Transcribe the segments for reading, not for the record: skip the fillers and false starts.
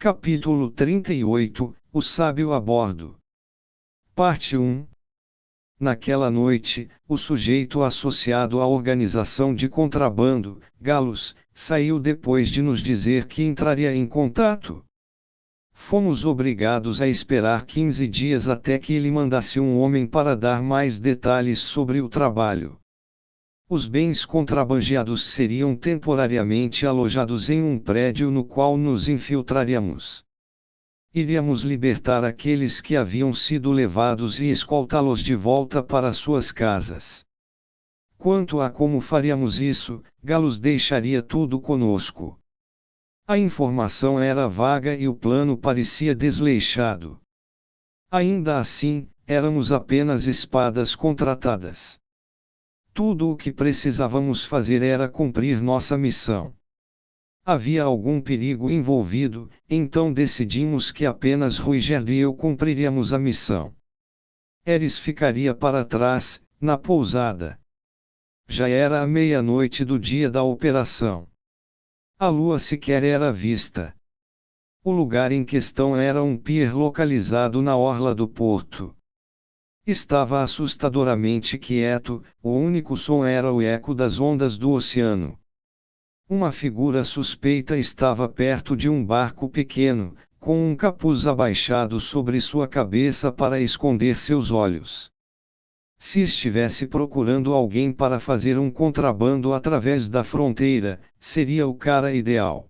Capítulo 38 O sábio a bordo. Parte 1. Naquela noite, o sujeito associado à organização de contrabando, Galos, saiu depois de nos dizer que entraria em contato. Fomos obrigados a esperar 15 dias até que ele mandasse um homem para dar mais detalhes sobre o trabalho. Os bens contrabandeados seriam temporariamente alojados em um prédio no qual nos infiltraríamos. Iríamos libertar aqueles que haviam sido levados e escoltá-los de volta para suas casas. Quanto a como faríamos isso, Galos deixaria tudo conosco. A informação era vaga e o plano parecia desleixado. Ainda assim, éramos apenas espadas contratadas. Tudo o que precisávamos fazer era cumprir nossa missão. Havia algum perigo envolvido, então decidimos que apenas Ruigerd e eu cumpriríamos a missão. Eris ficaria para trás, na pousada. Já era a meia-noite do dia da operação. A lua sequer era vista. O lugar em questão era um pier localizado na orla do porto. Estava assustadoramente quieto, o único som era o eco das ondas do oceano. Uma figura suspeita estava perto de um barco pequeno, com um capuz abaixado sobre sua cabeça para esconder seus olhos. Se estivesse procurando alguém para fazer um contrabando através da fronteira, seria o cara ideal.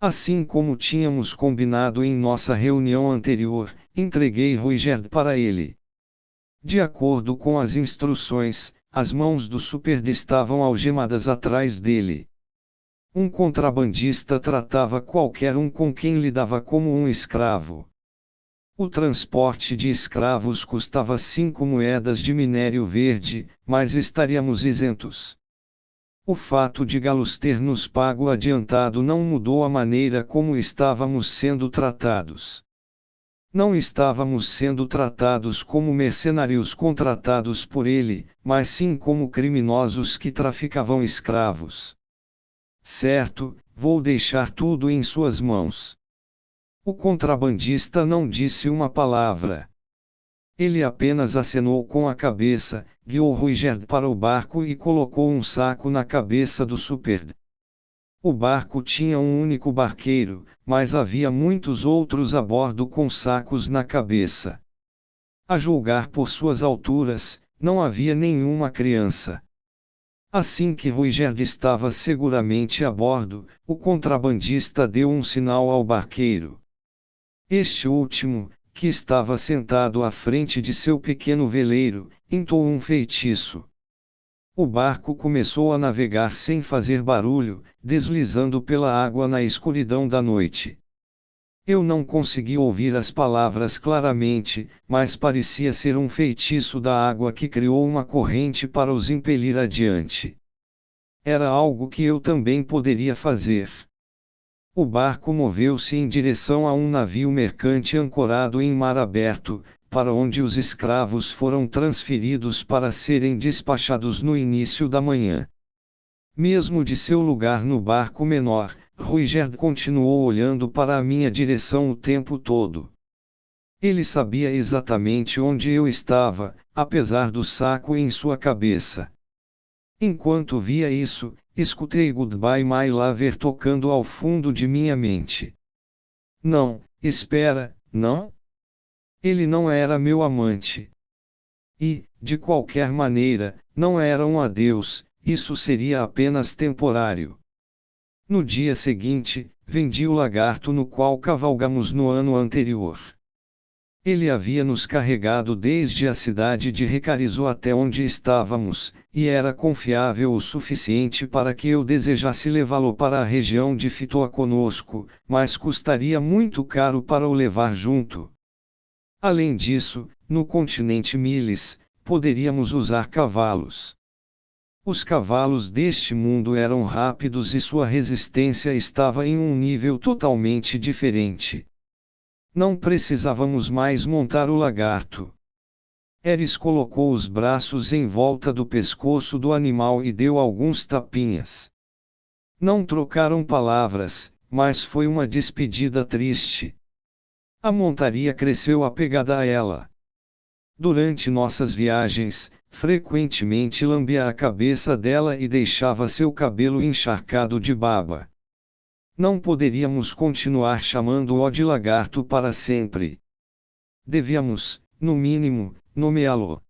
Assim como tínhamos combinado em nossa reunião anterior, entreguei Ruigerd para ele. De acordo com as instruções, as mãos do Superd estavam algemadas atrás dele. Um contrabandista tratava qualquer um com quem lidava como um escravo. O transporte de escravos custava 5 moedas de minério verde, mas estaríamos isentos. O fato de Galos ter nos pago adiantado não mudou a maneira como estávamos sendo tratados. Não estávamos sendo tratados como mercenários contratados por ele, mas sim como criminosos que traficavam escravos. Certo, vou deixar tudo em suas mãos. O contrabandista não disse uma palavra. Ele apenas acenou com a cabeça, guiou Ruigerd para o barco e colocou um saco na cabeça do Superd. O barco tinha um único barqueiro, mas havia muitos outros a bordo com sacos na cabeça. A julgar por suas alturas, não havia nenhuma criança. Assim que Ruigerd estava seguramente a bordo, o contrabandista deu um sinal ao barqueiro. Este último, que estava sentado à frente de seu pequeno veleiro, entoou um feitiço. O barco começou a navegar sem fazer barulho, deslizando pela água na escuridão da noite. Eu não consegui ouvir as palavras claramente, mas parecia ser um feitiço da água que criou uma corrente para os impelir adiante. Era algo que eu também poderia fazer. O barco moveu-se em direção a um navio mercante ancorado em mar aberto, para onde os escravos foram transferidos para serem despachados no início da manhã. Mesmo de seu lugar no barco menor, Ruigerd continuou olhando para a minha direção o tempo todo. Ele sabia exatamente onde eu estava, apesar do saco em sua cabeça. Enquanto via isso, escutei Goodbye My Lover tocando ao fundo de minha mente. Não, espera, não? Ele não era meu amante. E, de qualquer maneira, não era um adeus, isso seria apenas temporário. No dia seguinte, vendi o lagarto no qual cavalgamos no ano anterior. Ele havia nos carregado desde a cidade de Recarizo até onde estávamos, e era confiável o suficiente para que eu desejasse levá-lo para a região de Fitoa conosco, mas custaria muito caro para o levar junto. Além disso, no continente Miles, poderíamos usar cavalos. Os cavalos deste mundo eram rápidos e sua resistência estava em um nível totalmente diferente. Não precisávamos mais montar o lagarto. Eris colocou os braços em volta do pescoço do animal e deu alguns tapinhas. Não trocaram palavras, mas foi uma despedida triste. A montaria cresceu apegada a ela. Durante nossas viagens, frequentemente lambia a cabeça dela e deixava seu cabelo encharcado de baba. Não poderíamos continuar chamando-o de lagarto para sempre. Devíamos, no mínimo, nomeá-lo.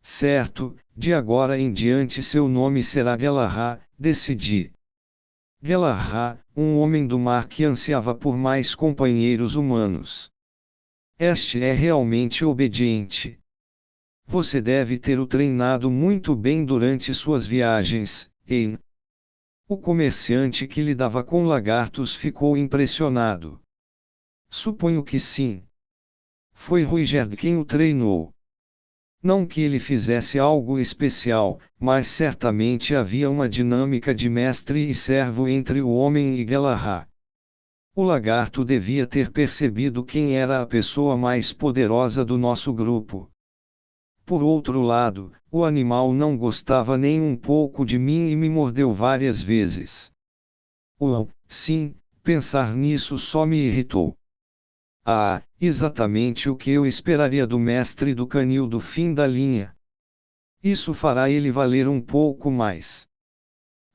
Certo, de agora em diante seu nome será Galahad, decidi. Galahad, um homem do mar que ansiava por mais companheiros humanos. Este é realmente obediente. Você deve ter o treinado muito bem durante suas viagens, hein? O comerciante que lidava com lagartos ficou impressionado. Suponho que sim. Foi Ruigerd quem o treinou. Não que ele fizesse algo especial, mas certamente havia uma dinâmica de mestre e servo entre o homem e Galahad. O lagarto devia ter percebido quem era a pessoa mais poderosa do nosso grupo. Por outro lado, o animal não gostava nem um pouco de mim e me mordeu várias vezes. Sim, pensar nisso só me irritou. Ah, exatamente o que eu esperaria do mestre do canil do fim da linha. Isso fará ele valer um pouco mais.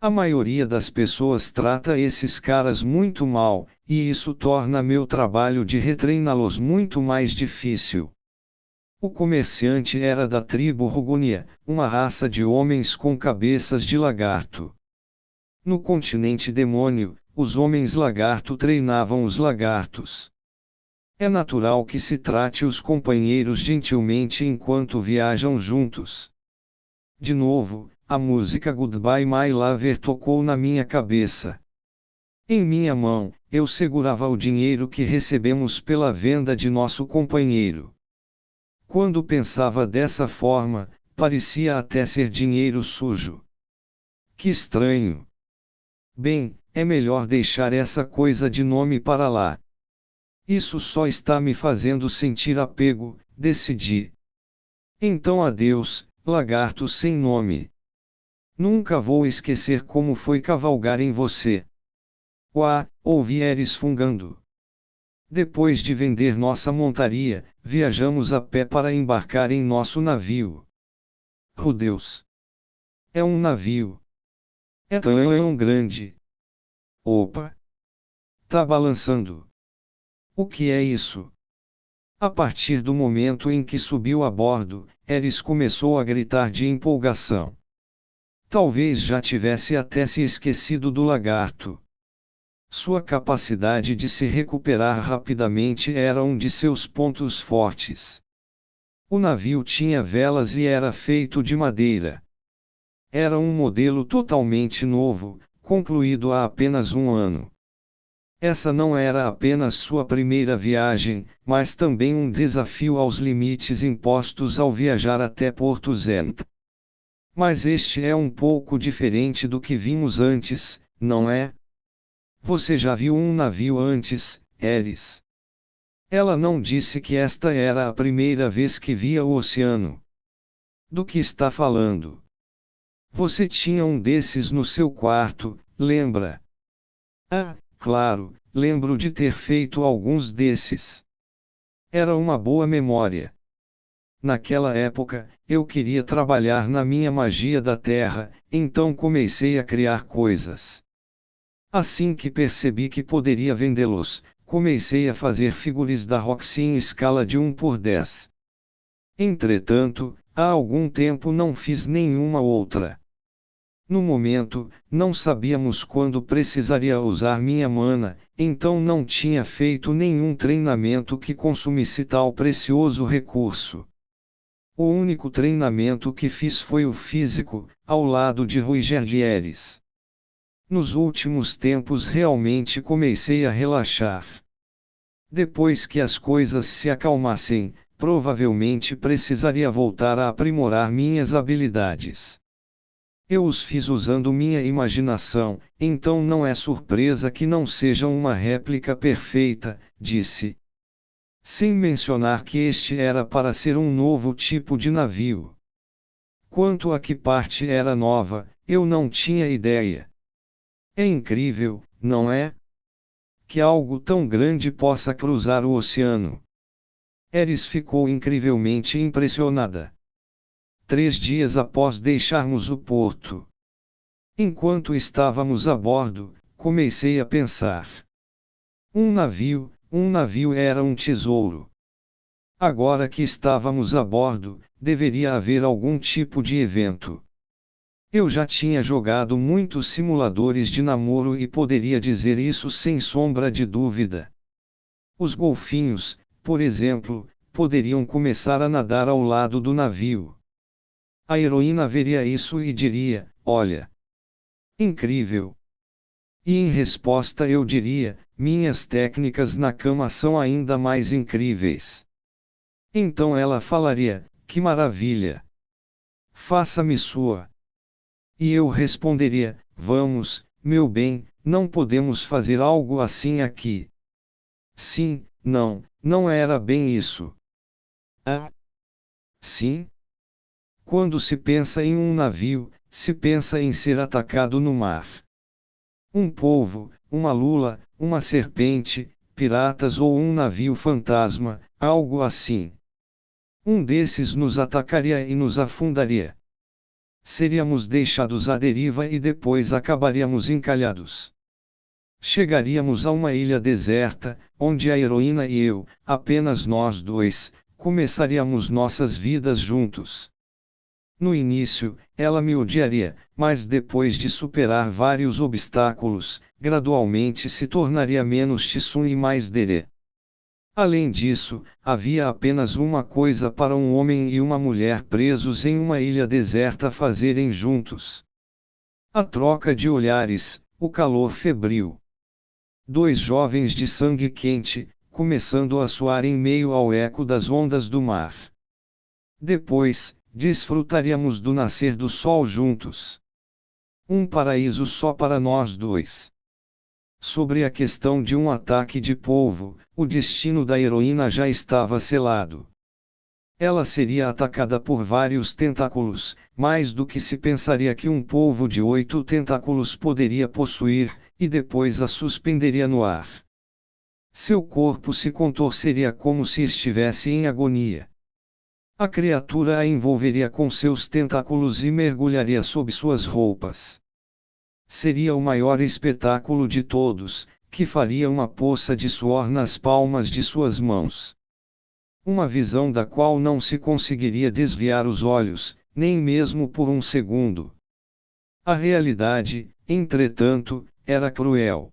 A maioria das pessoas trata esses caras muito mal, e isso torna meu trabalho de retreiná-los muito mais difícil. O comerciante era da tribo Rugunia, uma raça de homens com cabeças de lagarto. No continente demônio, os homens lagarto treinavam os lagartos. É natural que se trate os companheiros gentilmente enquanto viajam juntos. De novo, a música Goodbye My Lover tocou na minha cabeça. Em minha mão, eu segurava o dinheiro que recebemos pela venda de nosso companheiro. Quando pensava dessa forma, parecia até ser dinheiro sujo. Que estranho. Bem, é melhor deixar essa coisa de nome para lá. Isso só está me fazendo sentir apego, decidi. Então adeus, lagarto sem nome. Nunca vou esquecer como foi cavalgar em você. Ouvi Eris fungando. Depois de vender nossa montaria, viajamos a pé para embarcar em nosso navio. Oh Deus! É um navio. É tão grande. Opa! Tá balançando. O que é isso? A partir do momento em que subiu a bordo, Eris começou a gritar de empolgação. Talvez já tivesse até se esquecido do lagarto. Sua capacidade de se recuperar rapidamente era um de seus pontos fortes. O navio tinha velas e era feito de madeira. Era um modelo totalmente novo, concluído há apenas um ano. Essa não era apenas sua primeira viagem, mas também um desafio aos limites impostos ao viajar até Porto Zent. Mas este é um pouco diferente do que vimos antes, não é? Você já viu um navio antes, Eris? Ela não disse que esta era a primeira vez que via o oceano. Do que está falando? Você tinha um desses no seu quarto, lembra? Ah, claro, lembro de ter feito alguns desses. Era uma boa memória. Naquela época, eu queria trabalhar na minha magia da terra, então comecei a criar coisas. Assim que percebi que poderia vendê-los, comecei a fazer figuras da Roxy em escala de 1/10. Entretanto, há algum tempo não fiz nenhuma outra. No momento, não sabíamos quando precisaria usar minha mana, então não tinha feito nenhum treinamento que consumisse tal precioso recurso. O único treinamento que fiz foi o físico, ao lado de Ruigerd e Eris. Nos últimos tempos realmente comecei a relaxar. Depois que as coisas se acalmassem, provavelmente precisaria voltar a aprimorar minhas habilidades. Eu os fiz usando minha imaginação, então não é surpresa que não sejam uma réplica perfeita, disse. Sem mencionar que este era para ser um novo tipo de navio. Quanto a que parte era nova, eu não tinha ideia. É incrível, não é? que algo tão grande possa cruzar o oceano. Eris ficou incrivelmente impressionada. 3 dias após deixarmos o porto. Enquanto estávamos a bordo, comecei a pensar. Um navio era um tesouro. Agora que estávamos a bordo, deveria haver algum tipo de evento. Eu já tinha jogado muitos simuladores de namoro e poderia dizer isso sem sombra de dúvida. Os golfinhos, por exemplo, poderiam começar a nadar ao lado do navio. A heroína veria isso e diria: olha! Incrível! E em resposta eu diria: minhas técnicas na cama são ainda mais incríveis. Então ela falaria: que maravilha! Faça-me sua. E eu responderia: vamos, meu bem, não podemos fazer algo assim aqui. Sim, não era bem isso. Ah? Sim? Quando se pensa em um navio, se pensa em ser atacado no mar. Um polvo, uma lula, uma serpente, piratas ou um navio fantasma, algo assim. Um desses nos atacaria e nos afundaria. Seríamos deixados à deriva e depois acabaríamos encalhados. Chegaríamos a uma ilha deserta, onde a heroína e eu, apenas nós dois, começaríamos nossas vidas juntos. No início, ela me odiaria, mas depois de superar vários obstáculos, gradualmente se tornaria menos Tsum e mais Dere. Além disso, havia apenas uma coisa para um homem e uma mulher presos em uma ilha deserta fazerem juntos. A troca de olhares, o calor febril. 2 jovens de sangue quente, começando a suar em meio ao eco das ondas do mar. Depois, desfrutaríamos do nascer do sol juntos. Um paraíso só para nós dois. Sobre a questão de um ataque de polvo, o destino da heroína já estava selado. Ela seria atacada por vários tentáculos, mais do que se pensaria que um polvo de 8 tentáculos poderia possuir, e depois a suspenderia no ar. Seu corpo se contorceria como se estivesse em agonia. A criatura a envolveria com seus tentáculos e mergulharia sob suas roupas. Seria o maior espetáculo de todos, que faria uma poça de suor nas palmas de suas mãos. Uma visão da qual não se conseguiria desviar os olhos, nem mesmo por um segundo. A realidade, entretanto, era cruel.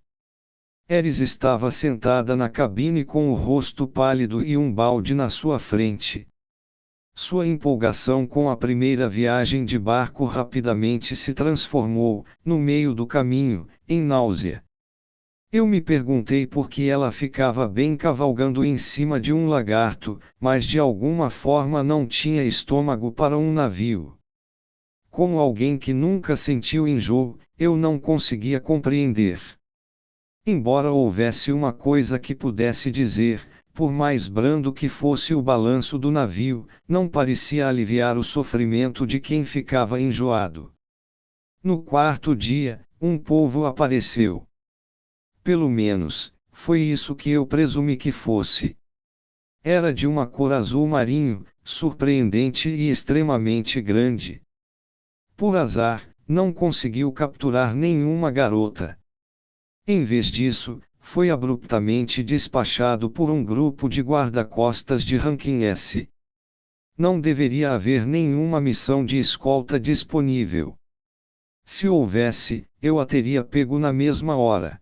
Eris estava sentada na cabine com o rosto pálido e um balde na sua frente. Sua empolgação com a primeira viagem de barco rapidamente se transformou, no meio do caminho, em náusea. Eu me perguntei por que ela ficava bem cavalgando em cima de um lagarto, mas de alguma forma não tinha estômago para um navio. Como alguém que nunca sentiu enjoo, eu não conseguia compreender. Embora houvesse uma coisa que pudesse dizer, por mais brando que fosse o balanço do navio, não parecia aliviar o sofrimento de quem ficava enjoado. No 4º dia, um polvo apareceu. Pelo menos, foi isso que eu presumi que fosse. Era de uma cor azul marinho, surpreendente e extremamente grande. Por azar, não conseguiu capturar nenhuma garota. Em vez disso, foi abruptamente despachado por um grupo de guarda-costas de ranking S. Não deveria haver nenhuma missão de escolta disponível. Se houvesse, eu a teria pego na mesma hora.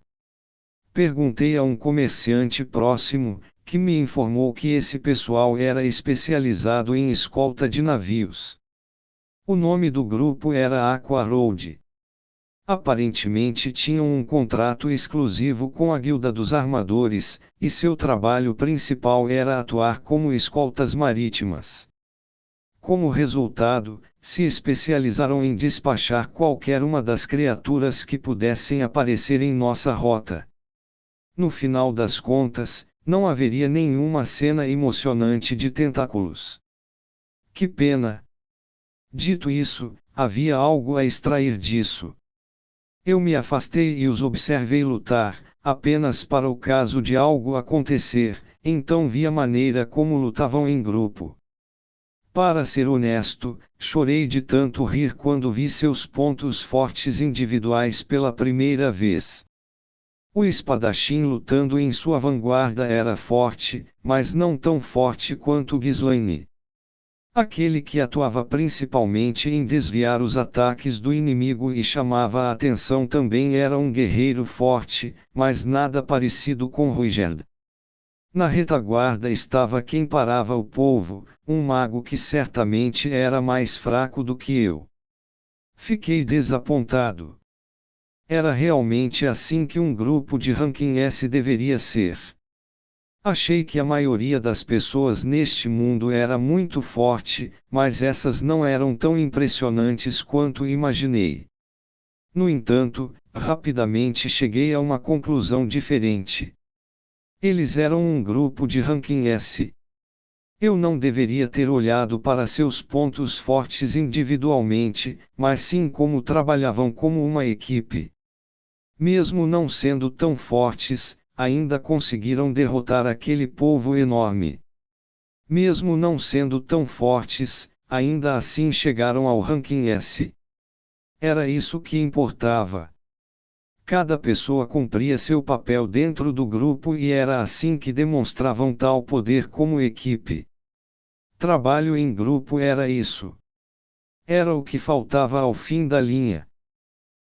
Perguntei a um comerciante próximo, que me informou que esse pessoal era especializado em escolta de navios. O nome do grupo era Aqua Road. Aparentemente tinham um contrato exclusivo com a Guilda dos Armadores, e seu trabalho principal era atuar como escoltas marítimas. Como resultado, se especializaram em despachar qualquer uma das criaturas que pudessem aparecer em nossa rota. No final das contas, não haveria nenhuma cena emocionante de tentáculos. Que pena! Dito isso, havia algo a extrair disso. Eu me afastei e os observei lutar, apenas para o caso de algo acontecer, então vi a maneira como lutavam em grupo. Para ser honesto, chorei de tanto rir quando vi seus pontos fortes individuais pela primeira vez. O espadachim lutando em sua vanguarda era forte, mas não tão forte quanto Ghislaine. Aquele que atuava principalmente em desviar os ataques do inimigo e chamava a atenção também era um guerreiro forte, mas nada parecido com Ruigerd. Na retaguarda estava quem parava o povo, um mago que certamente era mais fraco do que eu. Fiquei desapontado. Era realmente assim que um grupo de ranking S deveria ser. Achei que a maioria das pessoas neste mundo era muito forte, mas essas não eram tão impressionantes quanto imaginei. No entanto, rapidamente cheguei a uma conclusão diferente. Eles eram um grupo de ranking S. Eu não deveria ter olhado para seus pontos fortes individualmente, mas sim como trabalhavam como uma equipe. Mesmo não sendo tão fortes, ainda conseguiram derrotar aquele povo enorme. Mesmo não sendo tão fortes, ainda assim chegaram ao ranking S. Era isso que importava. Cada pessoa cumpria seu papel dentro do grupo e era assim que demonstravam tal poder como equipe. Trabalho em grupo era isso. Era o que faltava ao fim da linha.